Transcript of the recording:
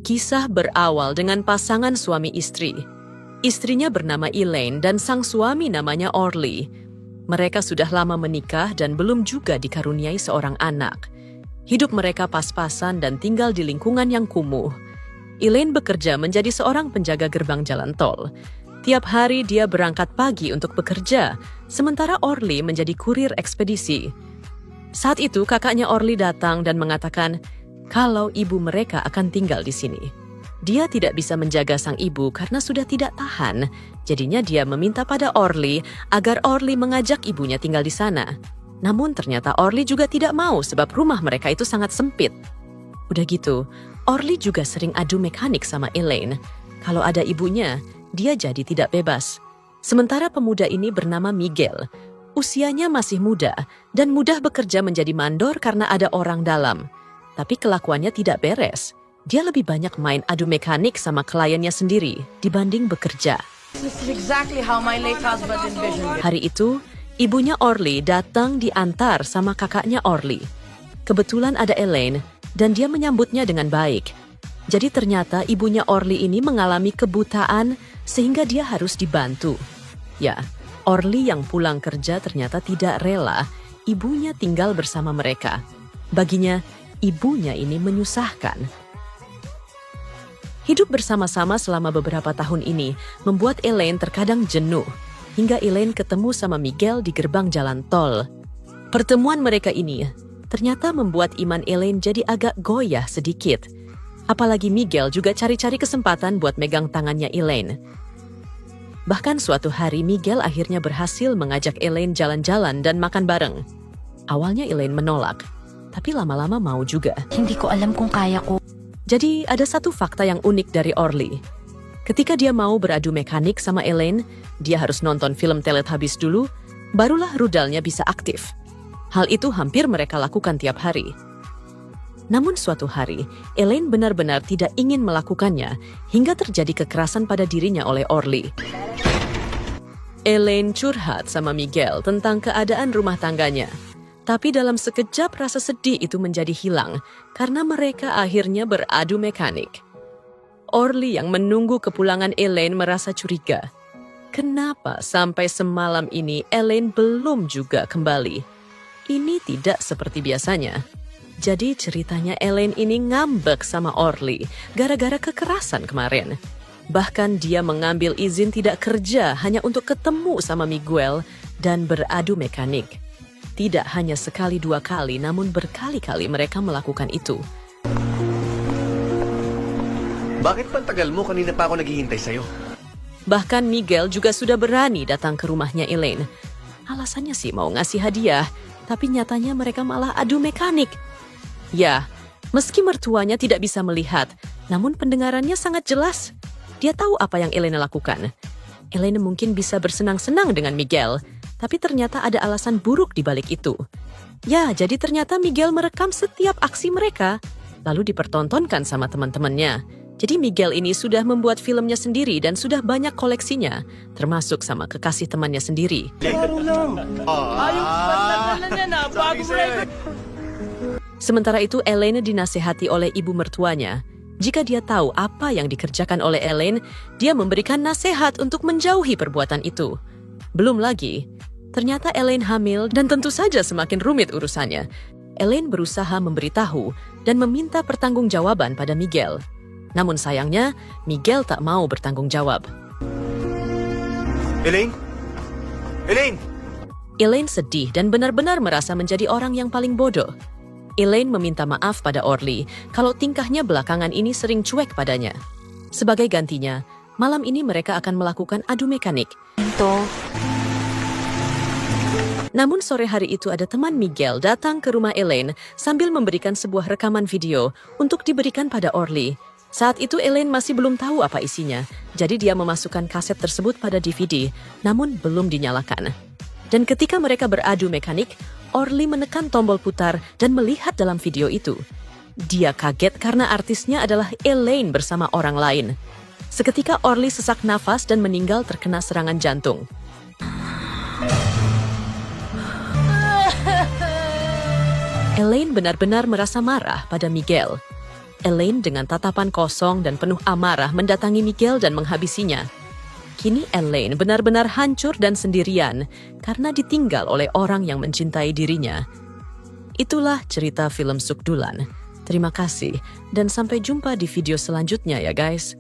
Kisah berawal dengan pasangan suami istri. Istrinya bernama Elaine dan sang suami namanya Orly. Mereka sudah lama menikah dan belum juga dikaruniai seorang anak. Hidup mereka pas-pasan dan tinggal di lingkungan yang kumuh. Elaine bekerja menjadi seorang penjaga gerbang jalan tol. Tiap hari dia berangkat pagi untuk bekerja, sementara Orly menjadi kurir ekspedisi. Saat itu kakaknya Orly datang dan mengatakan kalau ibu mereka akan tinggal di sini. Dia tidak bisa menjaga sang ibu karena sudah tidak tahan. Jadinya dia meminta pada Orly agar Orly mengajak ibunya tinggal di sana. Namun ternyata Orly juga tidak mau sebab rumah mereka itu sangat sempit. Udah gitu, Orly juga sering adu mekanik sama Elaine. Kalau ada ibunya, dia jadi tidak bebas. Sementara pemuda ini bernama Miguel. Usianya masih muda dan mudah bekerja menjadi mandor karena ada orang dalam. Tapi kelakuannya tidak beres. Dia lebih banyak main adu mekanik sama kliennya sendiri dibanding bekerja. This is exactly how my late husband envisioned it. Hari itu, ibunya Orly datang diantar sama kakaknya Orly. Kebetulan ada Elaine dan dia menyambutnya dengan baik. Jadi ternyata ibunya Orly ini mengalami kebutaan sehingga dia harus dibantu. Ya, Orly yang pulang kerja ternyata tidak rela ibunya tinggal bersama mereka. Baginya, ibunya ini menyusahkan. Hidup bersama-sama selama beberapa tahun ini membuat Elaine terkadang jenuh, hingga Elaine ketemu sama Miguel di gerbang jalan tol. Pertemuan mereka ini ternyata membuat iman Elaine jadi agak goyah sedikit. Apalagi Miguel juga cari-cari kesempatan buat megang tangannya Elaine. Bahkan suatu hari Miguel akhirnya berhasil mengajak Elaine jalan-jalan dan makan bareng. Awalnya Elaine menolak, tapi lama-lama mau juga. Hindi ko alam kung kaya ko. Jadi ada satu fakta yang unik dari Orly. Ketika dia mau beradu mekanik sama Elaine, dia harus nonton film Teletubbies dulu, barulah rudalnya bisa aktif. Hal itu hampir mereka lakukan tiap hari. Namun suatu hari, Elaine benar-benar tidak ingin melakukannya hingga terjadi kekerasan pada dirinya oleh Orly. Elaine curhat sama Miguel tentang keadaan rumah tangganya. Tapi dalam sekejap rasa sedih itu menjadi hilang karena mereka akhirnya beradu mekanik. Orly yang menunggu kepulangan Elaine merasa curiga. Kenapa sampai semalam ini Elaine belum juga kembali? Ini tidak seperti biasanya. Jadi ceritanya Elaine ini ngambek sama Orly gara-gara kekerasan kemarin. Bahkan dia mengambil izin tidak kerja hanya untuk ketemu sama Miguel dan beradu mekanik. Tidak hanya sekali dua kali, namun berkali-kali mereka melakukan itu. Bakit pa tagal mo? Kanina pa ako naghihintay sa'yo. Bahkan Miguel juga sudah berani datang ke rumahnya Elaine. Alasannya sih mau ngasih hadiah, tapi nyatanya mereka malah adu mekanik. Ya, meski mertuanya tidak bisa melihat, namun pendengarannya sangat jelas. Dia tahu apa yang Elaine lakukan. Elaine mungkin bisa bersenang-senang dengan Miguel, tapi ternyata ada alasan buruk di balik itu. Ya, jadi ternyata Miguel merekam setiap aksi mereka, lalu dipertontonkan sama teman-temannya. Jadi Miguel ini sudah membuat filmnya sendiri dan sudah banyak koleksinya, termasuk sama kekasih temannya sendiri. Sementara itu, Elaine dinasehati oleh ibu mertuanya. Jika dia tahu apa yang dikerjakan oleh Elaine, dia memberikan nasihat untuk menjauhi perbuatan itu. Belum lagi, ternyata Elaine hamil dan tentu saja semakin rumit urusannya. Elaine berusaha memberitahu dan meminta pertanggungjawaban pada Miguel. Namun sayangnya, Miguel tak mau bertanggung jawab. Elaine? Elaine! Elaine sedih dan benar-benar merasa menjadi orang yang paling bodoh. Elaine meminta maaf pada Orly kalau tingkahnya belakangan ini sering cuek padanya. Sebagai gantinya, malam ini mereka akan melakukan adu mekanik. Namun sore hari itu ada teman Miguel datang ke rumah Elaine sambil memberikan sebuah rekaman video untuk diberikan pada Orly. Saat itu Elaine masih belum tahu apa isinya, jadi dia memasukkan kaset tersebut pada DVD, namun belum dinyalakan. Dan ketika mereka beradu mekanik, Orly menekan tombol putar dan melihat dalam video itu. Dia kaget karena artisnya adalah Elaine bersama orang lain. Seketika Orly sesak nafas dan meninggal terkena serangan jantung. Elaine benar-benar merasa marah pada Miguel. Elaine dengan tatapan kosong dan penuh amarah mendatangi Miguel dan menghabisinya. Kini Elaine benar-benar hancur dan sendirian karena ditinggal oleh orang yang mencintai dirinya. Itulah cerita film Sukdulan. Terima kasih dan sampai jumpa di video selanjutnya ya guys.